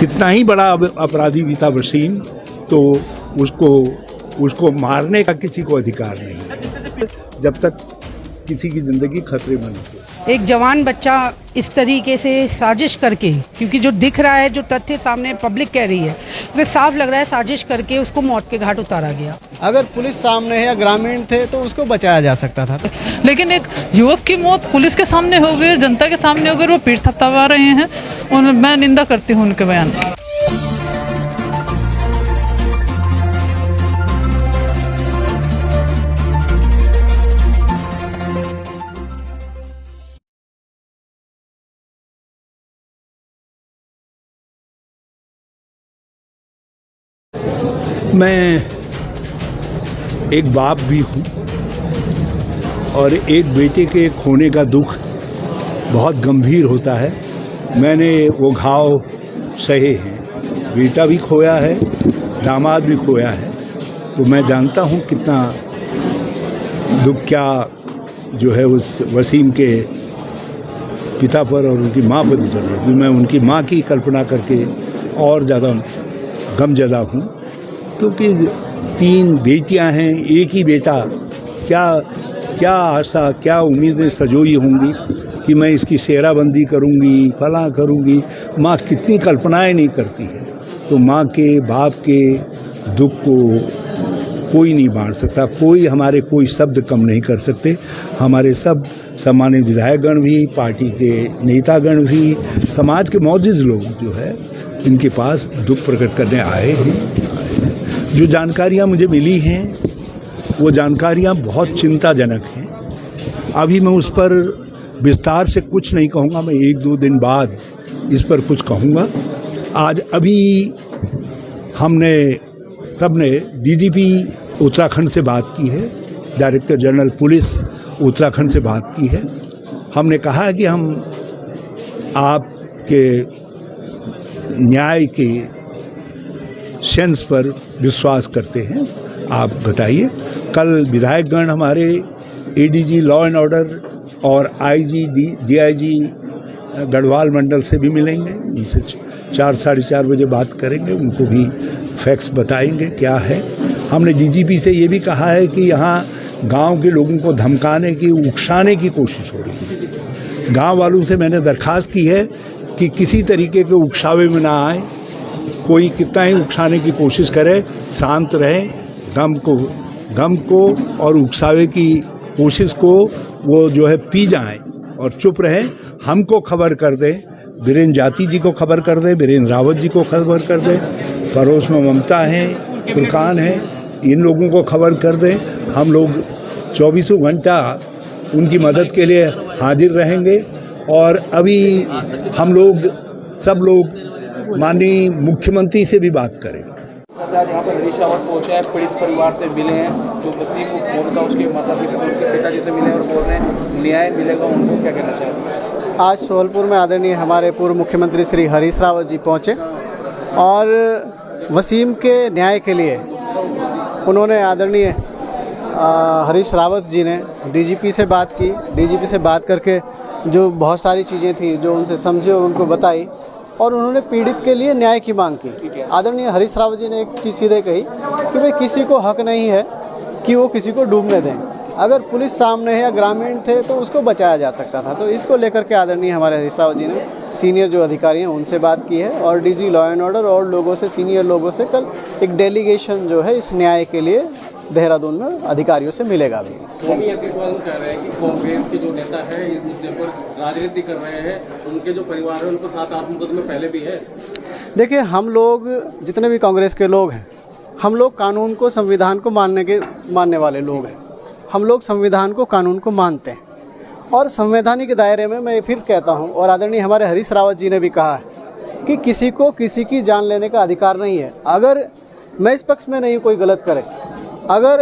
कितना ही बड़ा अपराधी भी था वसीम, तो उसको मारने का किसी को अधिकार नहीं है जब तक किसी की जिंदगी खतरे में नहीं हो। एक जवान बच्चा इस तरीके से साजिश करके, क्योंकि जो दिख रहा है, जो तथ्य सामने पब्लिक कह रही है, उसमें साफ लग रहा है साजिश करके उसको मौत के घाट उतारा गया। अगर पुलिस सामने है या ग्रामीण थे तो उसको बचाया जा सकता था, लेकिन एक युवक की मौत पुलिस के सामने हो गई, जनता के सामने हो गई, वो पीठ थपथपा रहे हैं और मैं निंदा करती हूँ उनके बयान की। मैं एक बाप भी हूँ और एक बेटे के खोने का दुख बहुत गंभीर होता है। मैंने वो घाव सहे हैं, बेटा भी खोया है, दामाद भी खोया है, तो मैं जानता हूँ कितना दुख क्या जो है उस वसीम के पिता पर और उनकी माँ पर गुजर रही है। मैं उनकी माँ की कल्पना करके और ज़्यादा गमज़दा हूँ, क्योंकि 3 बेटियां हैं, एक ही बेटा। क्या आशा, क्या उम्मीदें सजोई होंगी कि मैं इसकी सेहराबंदी करूंगी, फलां करूंगी। माँ कितनी कल्पनाएं नहीं करती है। तो माँ के, बाप के दुख को कोई नहीं बांट सकता, कोई शब्द कम नहीं कर सकते। हमारे सब सम्मानित विधायकगण भी, पार्टी के नेतागण भी, समाज के मौजूद लोग जो है इनके पास दुख प्रकट करने आए हैं। जो जानकारियाँ मुझे मिली हैं वो जानकारियाँ बहुत चिंताजनक हैं। अभी मैं उस पर विस्तार से कुछ नहीं कहूँगा, मैं 1-2 दिन बाद इस पर कुछ कहूँगा। आज अभी हमने सबने डीजीपी उत्तराखंड से बात की है, डायरेक्टर जनरल पुलिस उत्तराखंड से बात की है। हमने कहा है कि हम आपके न्याय के सेंस पर विश्वास करते हैं, आप बताइए। कल विधायकगण हमारे एडीजी लॉ एंड ऑर्डर और आईजी डीआईजी गढ़वाल मंडल से भी मिलेंगे, उनसे 4-4:30 बजे बात करेंगे, उनको भी फैक्ट्स बताएंगे क्या है। हमने डीजीपी से ये भी कहा है कि यहाँ गांव के लोगों को धमकाने की, उकसाने की कोशिश हो रही है। गांव वालों से मैंने दरख्वास्त की है कि किसी तरीके के उकसावे में ना आए। कोई कितना ही उकसाने की कोशिश करे, शांत रहे, गम को और उकसावे की कोशिश को वो जो है पी जाएं और चुप रहें। हमको खबर कर दें, बीरेन्द्र जाति जी को खबर कर दें, बीरेन्द्र रावत जी को खबर कर दें, पड़ोस में ममता हैं, फुरकान हैं, इन लोगों को खबर कर दें। हम लोग 24 घंटा उनकी मदद के लिए हाजिर रहेंगे। और अभी हम लोग सब लोग माननीय मुख्यमंत्री से भी बात करें। आज यहाँ पर हरीश रावत पहुँचे हैं, पीड़ित परिवार से मिले हैं, जो वसीम को फोन था उसके माता पिता, उनके पिताजी से मिले और बोल रहे हैं न्याय मिलेगा। उनको क्या कहना चाहिए? आज सोलपुर में आदरणीय हमारे पूर्व मुख्यमंत्री श्री हरीश रावत जी पहुँचे और वसीम के न्याय के लिए उन्होंने आदरणीय हरीश रावत जी ने डीजीपी से बात की। डीजीपी से बात करके जो बहुत सारी चीज़ें थी जो उनसे समझी और उनको बताई, और उन्होंने पीड़ित के लिए न्याय की मांग की। आदरणीय हरीश रावत जी ने एक चीज़ सीधे कही कि भाई किसी को हक नहीं है कि वो किसी को डूबने दें। अगर पुलिस सामने है या ग्रामीण थे तो उसको बचाया जा सकता था। तो इसको लेकर के आदरणीय हमारे हरीश रावत जी ने सीनियर जो अधिकारी हैं उनसे बात की है और डीजी लॉ एंड ऑर्डर और लोगों से, सीनियर लोगों से कल एक डेलीगेशन जो है इस न्याय के लिए देहरादून में अधिकारियों से मिलेगा भी। स्वामी अग्रवाल कह रहे हैं कि कांग्रेस के जो नेता है इस मुद्दे पर राजनीति कर रहे हैं, उनके जो परिवार है उनको 7-8 मुकदमे पहले भी है। देखिए, हम लोग जितने भी कांग्रेस के लोग हैं, हम लोग कानून को, संविधान को मानने वाले लोग हैं। हम लोग संविधान को, कानून को मानते हैं और संवैधानिक दायरे में मैं फिर कहता हूँ, और आदरणीय हमारे हरीश रावत जी ने भी कहा है कि किसी को किसी की जान लेने का अधिकार नहीं है। अगर मैं इस पक्ष में नहीं कोई गलत करे, अगर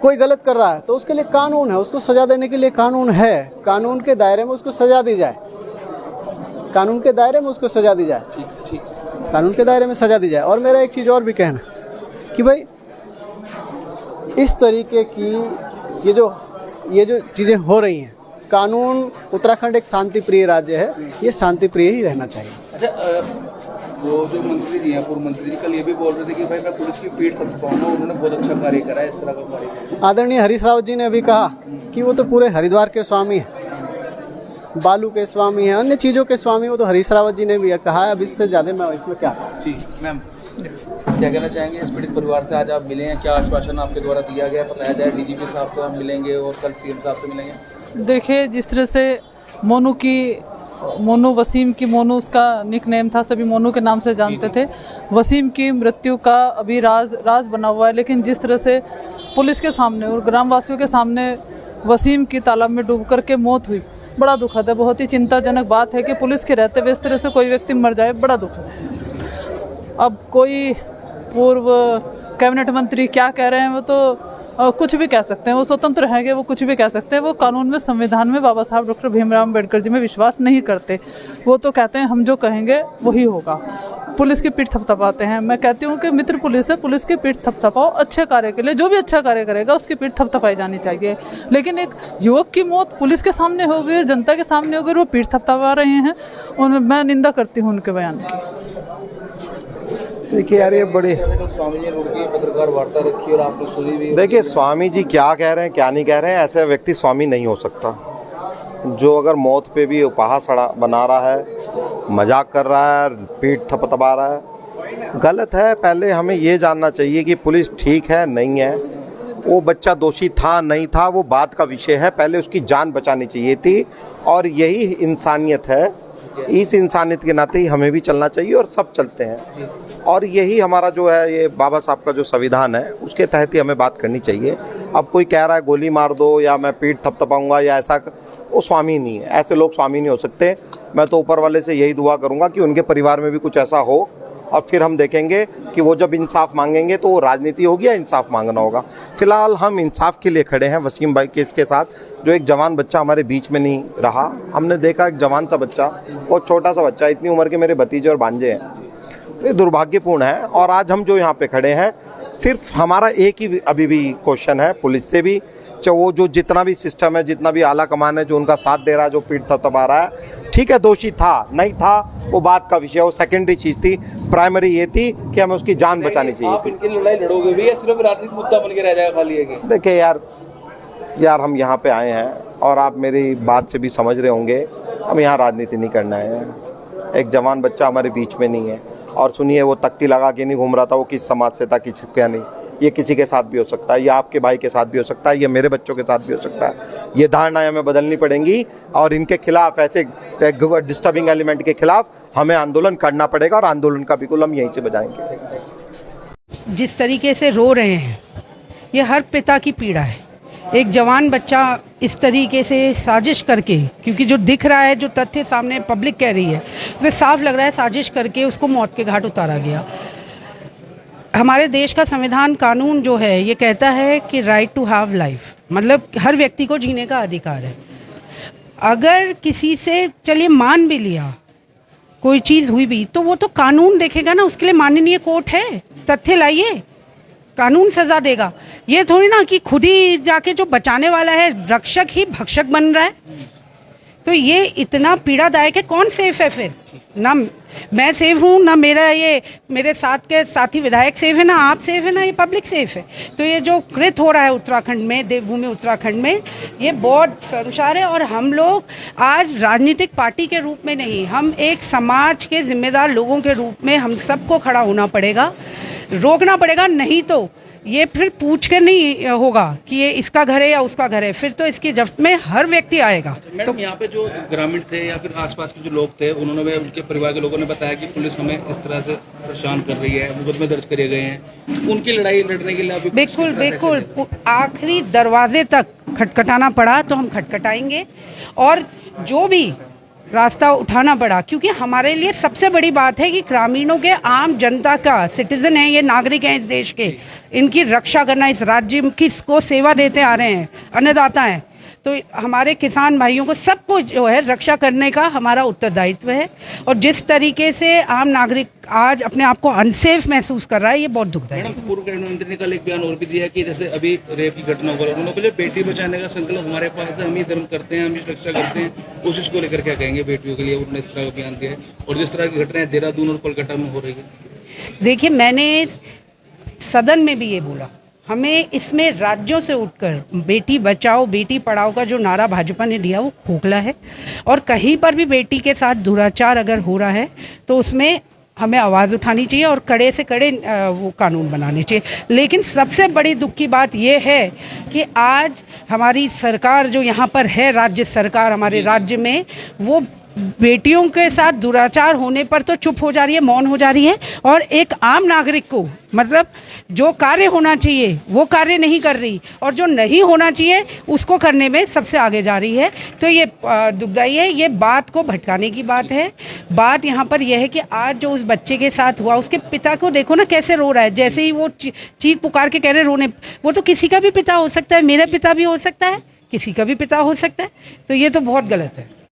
कोई गलत कर रहा है तो उसके लिए कानून है, उसको सजा देने के लिए कानून है। कानून के दायरे में उसको सजा दी जाए, कानून के दायरे में उसको सजा दी जाए, कानून के दायरे में सजा दी जाए। और मेरा एक चीज़ और भी कहना कि भाई इस तरीके की ये जो चीज़ें हो रही हैं, कानून, उत्तराखंड एक शांति प्रिय राज्य है, ये शांति प्रिय ही रहना चाहिए। अच्छा, वो जो मंत्री जी हैं, पूर्व मंत्री जी, कल ये भी बोल रहे थे कि भाई मैं पुलिस की पीठ थपथपाऊंगा, उन्होंने बहुत अच्छा कार्य करा है, इस तरह का कार्य। आदरणीय हरीश रावत जी ने अभी कहा कि वो तो पूरे हरिद्वार के स्वामी हैं, बालू के स्वामी हैं, अन्य चीज़ों के स्वामी, वो तो हरीश रावत जी ने भी कहा है। अब इससे ज़्यादा मैं इसमें क्या। जी मैम, क्या कहना चाहेंगे इस पीड़ित परिवार से आज आप मिले हैं, क्या आश्वासन आपके द्वारा दिया गया, बताया जाए डीजीपी साहब से आप मिलेंगे और कल सीएम साहब से मिलेंगे? देखिए, जिस तरह से मोनू वसीम की, मोनू उसका निक नेम था, सभी मोनू के नाम से जानते थे। वसीम की मृत्यु का अभी राज बना हुआ है, लेकिन जिस तरह से पुलिस के सामने और ग्रामवासियों के सामने वसीम की तालाब में डूब करके मौत हुई, बड़ा दुखद है। बहुत ही चिंताजनक बात है कि पुलिस के रहते हुए इस तरह से कोई व्यक्ति मर जाए, बड़ा दुखद है। अब कोई पूर्व कैबिनेट मंत्री क्या कह रहे हैं, वो तो कुछ भी कह सकते हैं, वो स्वतंत्र हैं, वो कुछ भी कह सकते हैं। वो कानून में, संविधान में, बाबा साहब डॉक्टर भीमराव अम्बेडकर जी में विश्वास नहीं करते। वो तो कहते हैं हम जो कहेंगे वही होगा। पुलिस की पीठ थपथपाते हैं। मैं कहती हूँ कि मित्र पुलिस है, पुलिस की पीठ थपथपाओ अच्छे कार्य के लिए। जो भी अच्छा कार्य करेगा उसकी पीठ थपथपाई जानी चाहिए। लेकिन एक युवक की मौत पुलिस के सामने हो गई, जनता के सामने हो गई, वो पीठ थपथपा रहे हैं, और मैं निंदा करती हूँ उनके बयान की। देखिए यार, ये बड़े स्वामी जी रोड की पत्रकार वार्ता रखी और आपने सुनी भी। देखिए, स्वामी जी क्या कह रहे हैं क्या नहीं कह रहे हैं, ऐसे व्यक्ति स्वामी नहीं हो सकता। जो अगर मौत पे भी उपहास बना रहा है, मजाक कर रहा है, पीठ थपथपा रहा है, गलत है। पहले हमें ये जानना चाहिए कि पुलिस ठीक है नहीं है, वो बच्चा दोषी था नहीं था, वो बात का विषय है। पहले उसकी जान बचानी चाहिए थी, और यही इंसानियत है। इस इंसानियत के नाते ही हमें भी चलना चाहिए, और सब चलते हैं। और यही हमारा जो है, ये बाबा साहब का जो संविधान है, उसके तहत ही हमें बात करनी चाहिए। अब कोई कह रहा है गोली मार दो या मैं पीठ थपथपाऊंगा या ऐसा, वो स्वामी नहीं है। ऐसे लोग स्वामी नहीं हो सकते। मैं तो ऊपर वाले से यही दुआ करूंगा कि उनके परिवार में भी कुछ ऐसा हो, और फिर हम देखेंगे कि वो जब इंसाफ मांगेंगे तो वो राजनीति होगी या इंसाफ मांगना होगा। फिलहाल हम इंसाफ के लिए खड़े हैं वसीम भाई केस के साथ। जो एक जवान बच्चा हमारे बीच में नहीं रहा, हमने देखा एक जवान सा बच्चा, बहुत छोटा सा बच्चा, इतनी उम्र के मेरे भतीजे और भांजे हैं, तो ये दुर्भाग्यपूर्ण है। और आज हम जो यहाँ पे खड़े हैं, सिर्फ हमारा एक ही अभी भी क्वेश्चन है पुलिस से भी, चाहे वो जो जितना भी सिस्टम है, जितना भी आला कमान है जो उनका साथ दे रहा है, जो पीठ थपथपा रहा है, ठीक है, दोषी था नहीं था वो बात का विषय, वो सेकेंडरी चीज़ थी। प्राइमरी ये थी कि हमें उसकी जान बचानी चाहिए। आप इनकी लड़ाई लड़ोगे भी या सिर्फ राजनीतिक मुद्दा बन के रह जाएगा खाली? है कि देखिए यार हम यहाँ पे आए हैं, और आप मेरी बात से भी समझ रहे होंगे, हम यहाँ राजनीति नहीं करना है। एक जवान बच्चा हमारे बीच में नहीं है। और सुनिए, वो तख्ती लगा के नहीं घूम रहा था, वो किस समाज से था, किस क्या नहीं। ये किसी के साथ भी हो सकता है, ये आपके भाई के साथ भी हो सकता है, ये मेरे बच्चों के साथ भी हो सकता है। ये धारणाएं हमें बदलनी पड़ेंगी, और इनके खिलाफ, ऐसे डिस्टर्बिंग एलिमेंट के खिलाफ हमें आंदोलन करना पड़ेगा, और आंदोलन का बिल्कुल हम यहीं से बजाएंगे। जिस तरीके से रो रहे हैं, ये हर पिता की पीड़ा है। एक जवान बच्चा इस तरीके से साजिश करके, क्योंकि जो दिख रहा है, जो तथ्य सामने पब्लिक कह रही है, उसमें साफ लग रहा है साजिश करके उसको मौत के घाट उतारा गया। हमारे देश का संविधान, कानून जो है, ये कहता है कि राइट टू हैव लाइफ, मतलब हर व्यक्ति को जीने का अधिकार है। अगर किसी से, चलिए मान भी लिया, कोई चीज़ हुई भी, तो वो तो कानून देखेगा ना, उसके लिए माननीय कोर्ट है। तथ्य लाइए, कानून सजा देगा। ये थोड़ी ना कि खुद ही जाके जो बचाने वाला है रक्षक ही भक्षक बन रहा है। तो ये इतना पीड़ादायक है। कौन सेफ है फिर? ना मैं सेफ हूँ, ना मेरे साथ के साथी विधायक सेफ है, ना आप सेफ है, ना ये पब्लिक सेफ है। तो ये जो कृत हो रहा है उत्तराखंड में, देवभूमि उत्तराखंड में, ये बहुत शर्मसार है। और हम लोग आज राजनीतिक पार्टी के रूप में नहीं, हम एक समाज के जिम्मेदार लोगों के रूप में हम सबको खड़ा होना पड़ेगा, रोकना पड़ेगा। नहीं तो ये फिर पूछ कर नहीं होगा कि ये इसका घर है या उसका घर है, फिर तो इसकी जब्त में हर व्यक्ति आएगा। तो यहाँ पे जो ग्रामीण थे या फिर आसपास के जो लोग थे, उन्होंने, उनके परिवार के लोगों ने बताया कि पुलिस हमें इस तरह से परेशान कर रही है, मुकदमे दर्ज करे गए हैं। उनकी लड़ाई लड़ने के लिए अभी बिल्कुल आखिरी दरवाजे तक खटखटाना पड़ा तो हम खटखटाएंगे, और जो भी रास्ता उठाना पड़ा, क्योंकि हमारे लिए सबसे बड़ी बात है कि ग्रामीणों के, आम जनता का, सिटीजन है ये, नागरिक हैं इस देश के, इनकी रक्षा करना, इस राज्य की को सेवा देते आ रहे हैं, अन्नदाता हैं। तो हमारे किसान भाइयों को सबको जो है रक्षा करने का हमारा उत्तरदायित्व है। और जिस तरीके से आम नागरिक आज अपने आप को अनसेफ महसूस कर रहा है, ये बहुत दुखदायक है। मैडम, पूर्व कैबिनेट मंत्री ने कल एक बयान और भी दिया कि जैसे अभी रेप की घटना हो गई, उन्होंने बोले बेटी बचाने का संकल्प हमारे पास है, हम ही धर्म करते हैं, हम ही रक्षा करते हैं। कोशिश को लेकर क्या कहेंगे बेटियों के लिए? उन्होंने इस तरह का बयान दिया है और जिस तरह की घटनाएं देहरादून और कोलकाता में हो रही है। देखिए, मैंने सदन में भी ये बोला, हमें इसमें राज्यों से उठकर बेटी बचाओ बेटी पढ़ाओ का जो नारा भाजपा ने दिया वो खोखला है। और कहीं पर भी बेटी के साथ दुराचार अगर हो रहा है तो उसमें हमें आवाज़ उठानी चाहिए और कड़े से कड़े वो कानून बनाने चाहिए। लेकिन सबसे बड़ी दुख की बात ये है कि आज हमारी सरकार जो यहाँ पर है, राज्य सरकार हमारे राज्य में, वो बेटियों के साथ दुराचार होने पर तो चुप हो जा रही है, मौन हो जा रही है, और एक आम नागरिक को मतलब जो कार्य होना चाहिए वो कार्य नहीं कर रही और जो नहीं होना चाहिए उसको करने में सबसे आगे जा रही है। तो ये दुखदाई है, ये बात को भटकाने की बात है। बात यहाँ पर यह है कि आज जो उस बच्चे के साथ हुआ, उसके पिता को देखो ना कैसे रो रहा है, जैसे ही वो चीख पुकार के कह रहे रोने, वो तो किसी का भी पिता हो सकता है, मेरा पिता भी हो सकता है, किसी का भी पिता हो सकता है। तो ये तो बहुत गलत है।